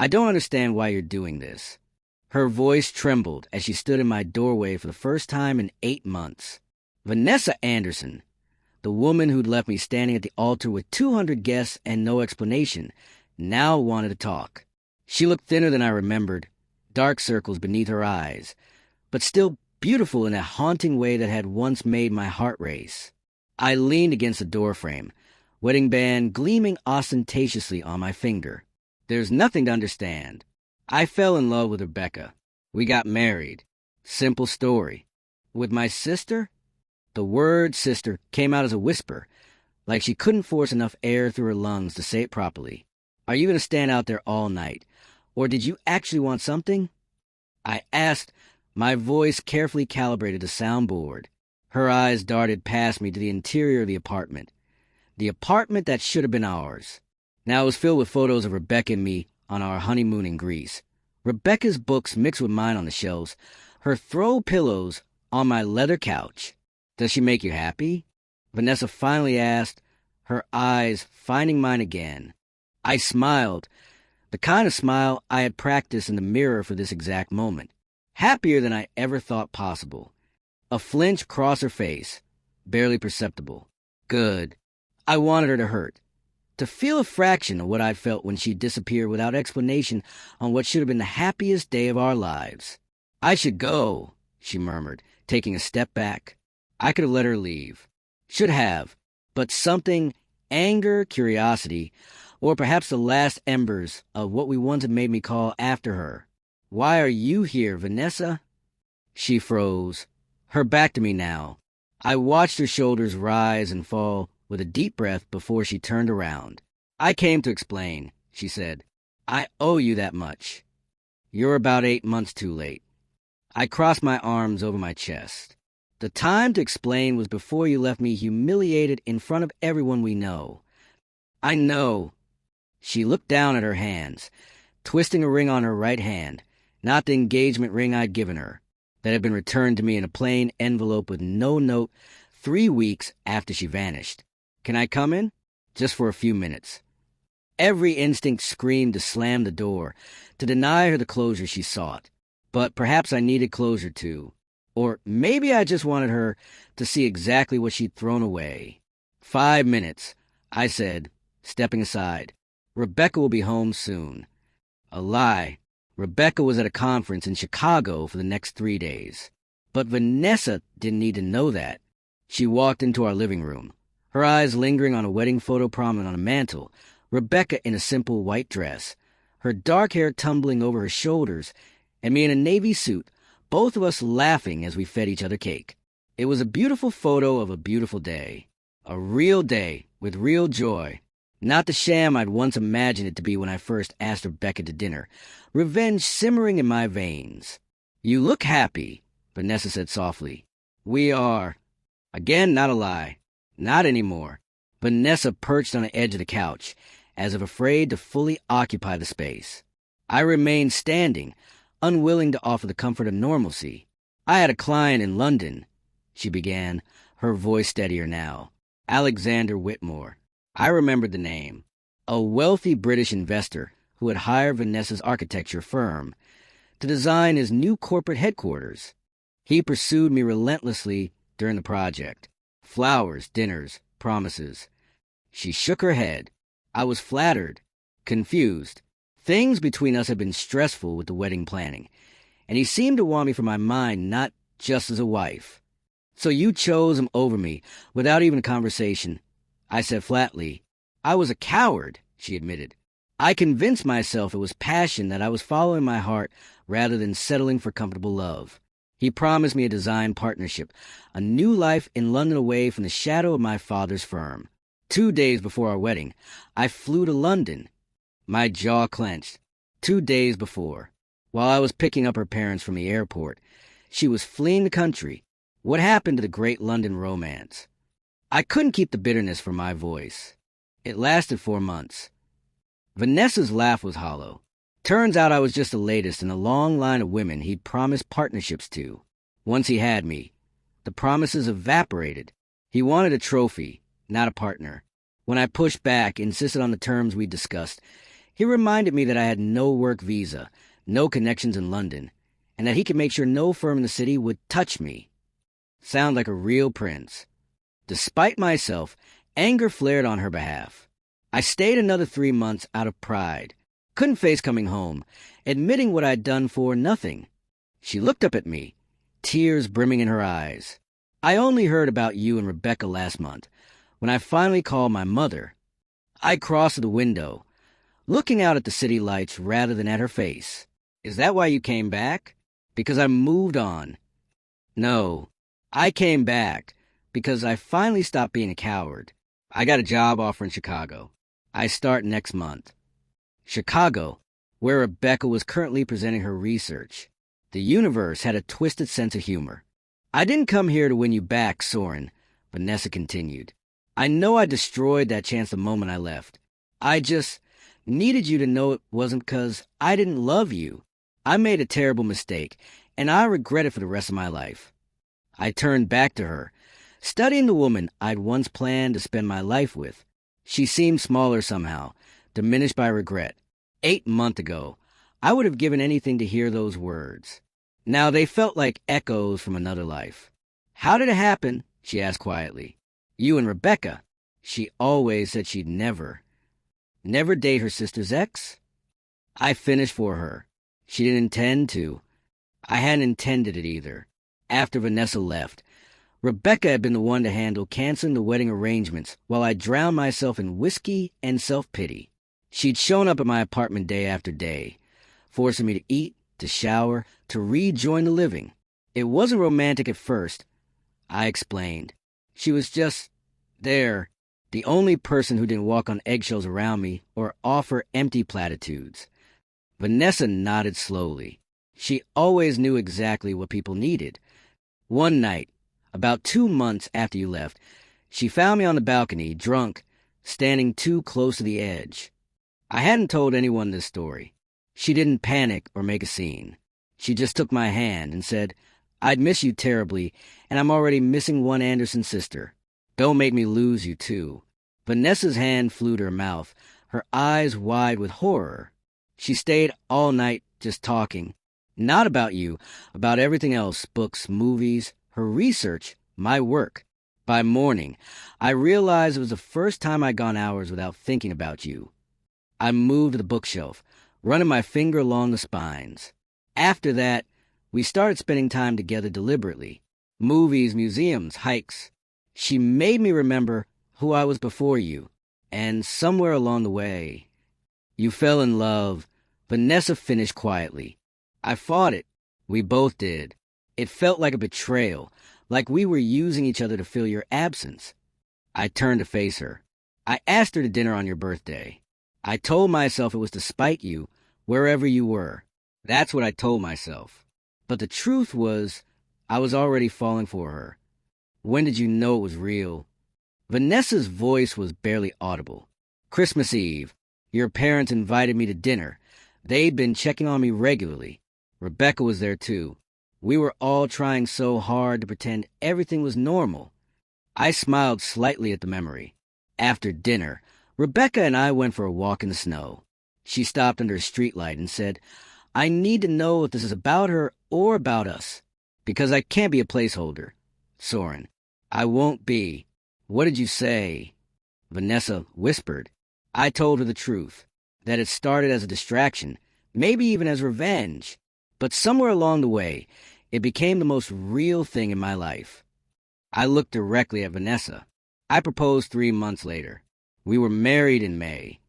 I don't understand why you're doing this. Her voice trembled as she stood in my doorway for the first time in 8 months. Vanessa Anderson, the woman who'd left me standing at the altar with 200 guests and no explanation, now wanted to talk. She looked thinner than I remembered, dark circles beneath her eyes, but still beautiful in a haunting way that had once made my heart race. I leaned against the doorframe, wedding band gleaming ostentatiously on my finger. There's nothing to understand. I fell in love with Rebecca. We got married. Simple story. With my sister? The word sister came out as a whisper, like she couldn't force enough air through her lungs to say it properly. Are you going to stand out there all night? Or did you actually want something? I asked, my voice carefully calibrated to soundboard. Her eyes darted past me to the interior of the apartment that should have been ours. Now it was filled with photos of Rebecca and me on our honeymoon in Greece. Rebecca's books mixed with mine on the shelves, her throw pillows on my leather couch. Does she make you happy? Vanessa finally asked, her eyes finding mine again. I smiled, the kind of smile I had practiced in the mirror for this exact moment. Happier than I ever thought possible. A flinch crossed her face, barely perceptible. Good. I wanted her to hurt. To feel a fraction of what I'd felt when she disappeared without explanation on what should have been the happiest day of our lives. I should go, she murmured, taking a step back. I could have let her leave. Should have. But something, anger, curiosity, or perhaps the last embers of what we once had made me call after her. Why are you here, Vanessa? She froze, her back to me now. I watched her shoulders rise and fall with a deep breath before she turned around. I came to explain, she said. I owe you that much. You're about 8 months too late. I crossed my arms over my chest. The time to explain was before you left me humiliated in front of everyone we know. I know. She looked down at her hands, twisting a ring on her right hand, not the engagement ring I'd given her, that had been returned to me in a plain envelope with no note 3 weeks after she vanished. Can I come in? Just for a few minutes. Every instinct screamed to slam the door, to deny her the closure she sought. But perhaps I needed closure too. Or maybe I just wanted her to see exactly what she'd thrown away. 5 minutes, I said, stepping aside. Rebecca will be home soon. A lie. Rebecca was at a conference in Chicago for the next 3 days. But Vanessa didn't need to know that. She walked into our living room, her eyes lingering on a wedding photo prominent on a mantel, Rebecca in a simple white dress, her dark hair tumbling over her shoulders, and me in a navy suit, both of us laughing as we fed each other cake. It was a beautiful photo of a beautiful day. A real day with real joy. Not the sham I'd once imagined it to be when I first asked Rebecca to dinner. Revenge simmering in my veins. You look happy, Vanessa said softly. We are. Again, not a lie. Not anymore. Vanessa perched on the edge of the couch, as if afraid to fully occupy the space. I remained standing, unwilling to offer the comfort of normalcy. I had a client in London, she began, her voice steadier now. Alexander Whitmore. I remembered the name. A wealthy British investor who had hired Vanessa's architecture firm to design his new corporate headquarters. He pursued me relentlessly during the project. Flowers, dinners, promises. She shook her head. I was flattered, confused. Things between us had been stressful with the wedding planning, and he seemed to want me for my mind, not just as a wife. So you chose him over me, without even a conversation. I said flatly. I was a coward, she admitted. I convinced myself it was passion, that I was following my heart rather than settling for comfortable love. He promised me a design partnership, a new life in London away from the shadow of my father's firm. 2 days before our wedding, I flew to London. My jaw clenched. 2 days before. While I was picking up her parents from the airport, she was fleeing the country. What happened to the great London romance? I couldn't keep the bitterness from my voice. It lasted 4 months. Vanessa's laugh was hollow. Turns out I was just the latest in a long line of women he'd promised partnerships to. Once he had me, the promises evaporated. He wanted a trophy, not a partner. When I pushed back, insisted on the terms we discussed, He reminded me that I had no work visa, no connections in London, and that he could make sure no firm in the city would touch me. Sound like a real prince. Despite myself, anger flared on her behalf. I stayed another 3 months out of pride. Couldn't face coming home, admitting what I'd done for nothing. She looked up at me, tears brimming in her eyes. I only heard about you and Rebecca last month, when I finally called my mother. I crossed to the window, looking out at the city lights rather than at her face. Is that why you came back? Because I moved on. No, I came back because I finally stopped being a coward. I got a job offer in Chicago. I start next month. Chicago, where Rebecca was currently presenting her research. The universe had a twisted sense of humor. I didn't come here to win you back, Soren, Vanessa continued. I know I destroyed that chance the moment I left. I just needed you to know it wasn't because I didn't love you. I made a terrible mistake, and I regret it for the rest of my life. I turned back to her, studying the woman I'd once planned to spend my life with. She seemed smaller somehow, diminished by regret. 8 months ago, I would have given anything to hear those words. Now they felt like echoes from another life. How did it happen? She asked quietly. You and Rebecca. She always said she'd never date her sister's ex. I finished for her. She didn't intend to. I hadn't intended it either. After Vanessa left, Rebecca had been the one to handle canceling the wedding arrangements while I drowned myself in whiskey and self-pity. She'd shown up at my apartment day after day, forcing me to eat, to shower, to rejoin the living. It wasn't romantic at first, I explained. She was just there, the only person who didn't walk on eggshells around me or offer empty platitudes. Vanessa nodded slowly. She always knew exactly what people needed. One night, about 2 months after you left, she found me on the balcony, drunk, standing too close to the edge. I hadn't told anyone this story. She didn't panic or make a scene. She just took my hand and said, I'd miss you terribly, and I'm already missing one Anderson sister. Don't make me lose you, too. Vanessa's hand flew to her mouth, her eyes wide with horror. She stayed all night just talking. Not about you, about everything else, books, movies, her research, my work. By morning, I realized it was the first time I'd gone hours without thinking about you. I moved to the bookshelf, running my finger along the spines. After that, we started spending time together deliberately. Movies, museums, hikes. She made me remember who I was before you. And somewhere along the way, you fell in love. Vanessa finished quietly. I fought it. We both did. It felt like a betrayal, like we were using each other to fill your absence. I turned to face her. I asked her to dinner on your birthday. I told myself it was to spite you, wherever you were. That's what I told myself. But the truth was, I was already falling for her. When did you know it was real? Vanessa's voice was barely audible. Christmas Eve. Your parents invited me to dinner. They'd been checking on me regularly. Rebecca was there too. We were all trying so hard to pretend everything was normal. I smiled slightly at the memory. After dinner, Rebecca and I went for a walk in the snow. She stopped under a streetlight and said, I need to know if this is about her or about us, because I can't be a placeholder. Soren, I won't be. What did you say? Vanessa whispered. I told her the truth, that it started as a distraction, maybe even as revenge. But somewhere along the way, it became the most real thing in my life. I looked directly at Vanessa. I proposed 3 months later. We were married in May.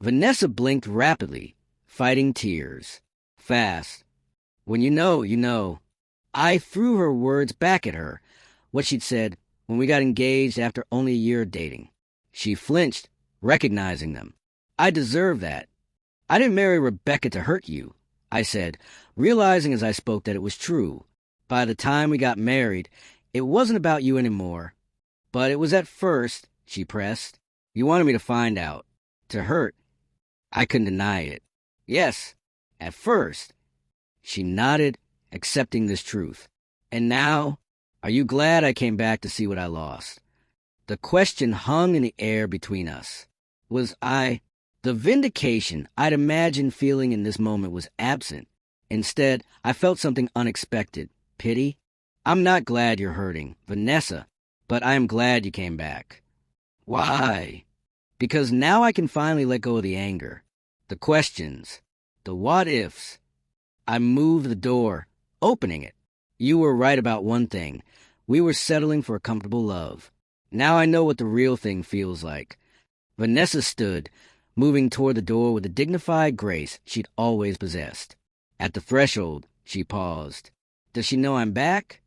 Vanessa blinked rapidly, fighting tears. Fast. When you know, you know. I threw her words back at her, what she'd said when we got engaged after only a year of dating. She flinched, recognizing them. I deserve that. I didn't marry Rebecca to hurt you, I said, realizing as I spoke that it was true. By the time we got married, it wasn't about you anymore. But it was at first, she pressed. You wanted me to find out. To hurt. I couldn't deny it. Yes, at first. She nodded, accepting this truth. And now, are you glad I came back to see what I lost? The question hung in the air between us. Was I The vindication I'd imagined feeling in this moment was absent. Instead, I felt something unexpected. Pity. I'm not glad you're hurting, Vanessa, but I am glad you came back. Why? Because now I can finally let go of the anger, the questions, the what-ifs. I moved the door, opening it. You were right about one thing. We were settling for a comfortable love. Now I know what the real thing feels like. Vanessa stood, moving toward the door with the dignified grace she'd always possessed. At the threshold, she paused. Does she know I'm back?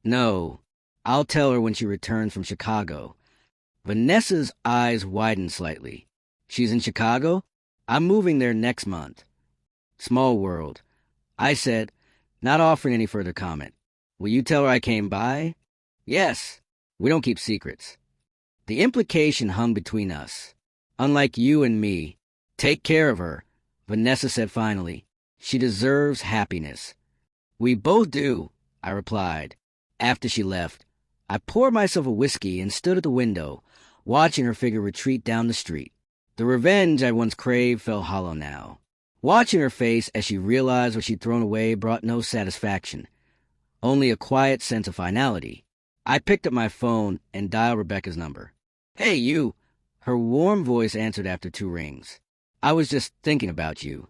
No. I'll tell her when she returns from Chicago. Vanessa's eyes widened slightly. She's in Chicago? I'm moving there next month. Small world. I said, not offering any further comment. Will you tell her I came by? Yes. We don't keep secrets. The implication hung between us. Unlike you and me. Take care of her, Vanessa said finally. She deserves happiness. We both do, I replied. After she left, I poured myself a whiskey and stood at the window, watching her figure retreat down the street. The revenge I once craved fell hollow now. Watching her face as she realized what she'd thrown away brought no satisfaction, only a quiet sense of finality. I picked up my phone and dialed Rebecca's number. Hey, you! Her warm voice answered after 2 rings. I was just thinking about you.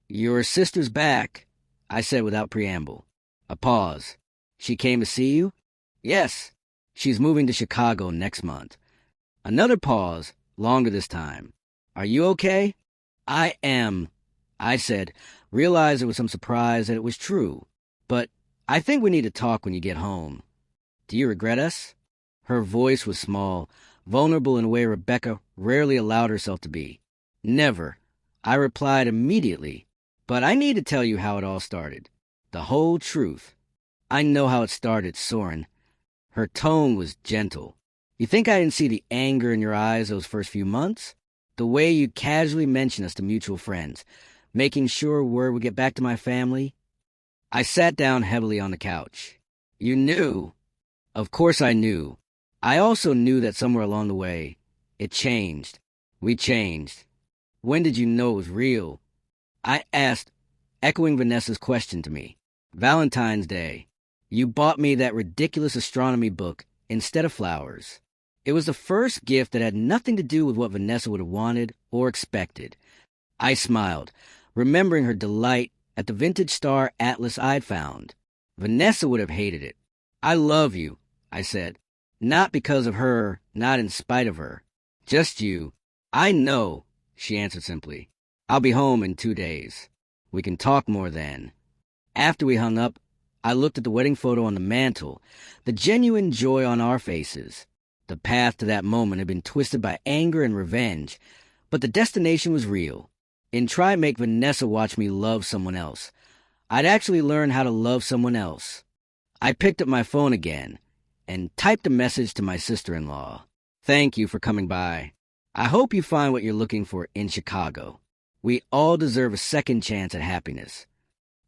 Your sister's back, I said without preamble. A pause. She came to see you? Yes. She's moving to Chicago next month. Another pause, longer this time. Are you okay? I am, I said, realized with some surprise that it was true. But I think we need to talk when you get home. Do you regret us? Her voice was small, vulnerable in a way Rebecca rarely allowed herself to be. Never, I replied immediately. But I need to tell you how it all started. The whole truth. I know how it started, Soren. Her tone was gentle. You think I didn't see the anger in your eyes those first few months? The way you casually mentioned us to mutual friends, making sure word would get back to my family? I sat down heavily on the couch. You knew. Of course I knew. I also knew that somewhere along the way, it changed. We changed. When did you know it was real? I asked, echoing Vanessa's question to me. Valentine's Day. You bought me that ridiculous astronomy book instead of flowers. It was the first gift that had nothing to do with what Vanessa would have wanted or expected. I smiled, remembering her delight at the vintage star atlas I'd found. Vanessa would have hated it. I love you, I said. Not because of her, not in spite of her. Just you. I know, she answered simply. I'll be home in 2 days. We can talk more then. After we hung up, I looked at the wedding photo on the mantel, the genuine joy on our faces. The path to that moment had been twisted by anger and revenge, but the destination was real. In try and make Vanessa watch me love someone else, I'd actually learn how to love someone else. I picked up my phone again and typed a message to my sister-in-law. Thank you for coming by. I hope you find what you're looking for in Chicago. We all deserve a second chance at happiness.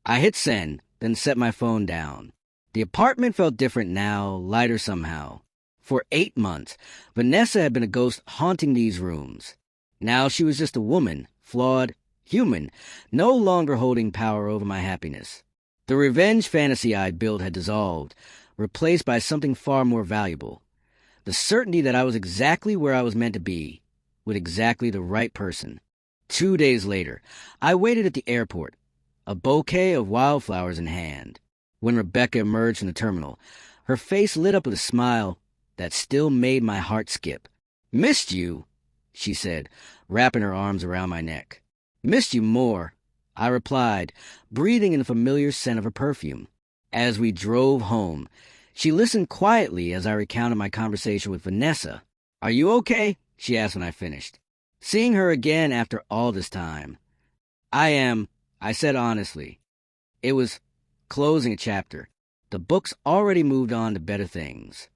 I hit send, then set my phone down. The apartment felt different now, lighter somehow. For 8 months, Vanessa had been a ghost haunting these rooms. Now she was just a woman, flawed, human, no longer holding power over my happiness. The revenge fantasy I built had dissolved, replaced by something far more valuable. The certainty that I was exactly where I was meant to be, with exactly the right person. 2 days later, I waited at the airport, a bouquet of wildflowers in hand. When Rebecca emerged from the terminal, her face lit up with a smile that still made my heart skip. Missed you, she said, wrapping her arms around my neck. Missed you more, I replied, breathing in the familiar scent of her perfume. As we drove home, she listened quietly as I recounted my conversation with Vanessa. Are you okay? She asked when I finished. Seeing her again after all this time. I am, I said honestly. It was closing a chapter. The book's already moved on to better things.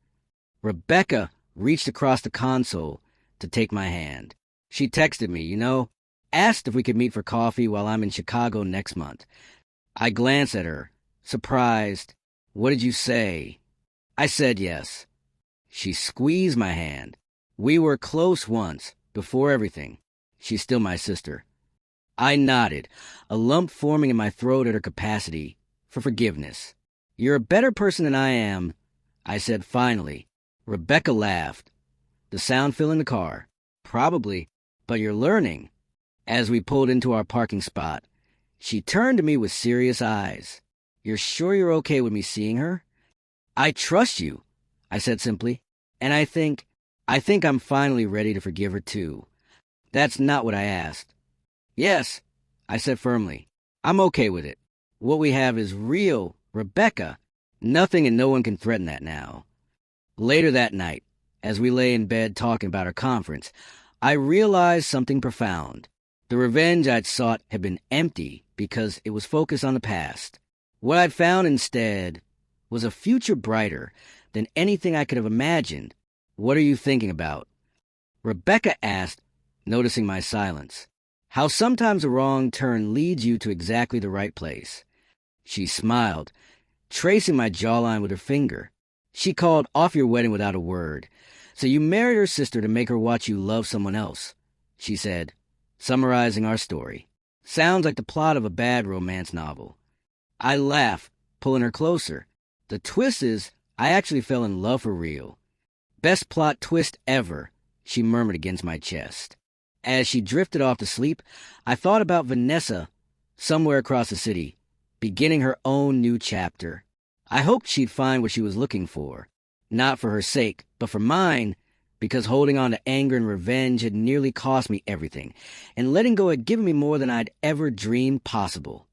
Rebecca reached across the console to take my hand. She texted me, asked if we could meet for coffee while I'm in Chicago next month. I glanced at her, surprised. What did you say? I said yes. She squeezed my hand. We were close once, before everything. She's still my sister. I nodded, a lump forming in my throat at her capacity for forgiveness. You're a better person than I am, I said finally. Rebecca laughed. The sound filling the car. Probably, but you're learning. As we pulled into our parking spot, she turned to me with serious eyes. You're sure you're okay with me seeing her? I trust you, I said simply, and I think I'm finally ready to forgive her too. That's not what I asked. Yes, I said firmly. I'm okay with it. What we have is real, Rebecca. Nothing and no one can threaten that now. Later that night, as we lay in bed talking about our conference, I realized something profound. The revenge I'd sought had been empty because it was focused on the past. What I'd found instead was a future brighter than anything I could have imagined. What are you thinking about? Rebecca asked, noticing my silence. How sometimes a wrong turn leads you to exactly the right place. She smiled, tracing my jawline with her finger. She called off your wedding without a word. So you married her sister to make her watch you love someone else, she said, summarizing our story. Sounds like the plot of a bad romance novel. I laughed, pulling her closer. The twist is, I actually fell in love for real. Best plot twist ever, she murmured against my chest. As she drifted off to sleep, I thought about Vanessa, somewhere across the city, beginning her own new chapter. I hoped she'd find what she was looking for, not for her sake, but for mine, because holding on to anger and revenge had nearly cost me everything, and letting go had given me more than I'd ever dreamed possible.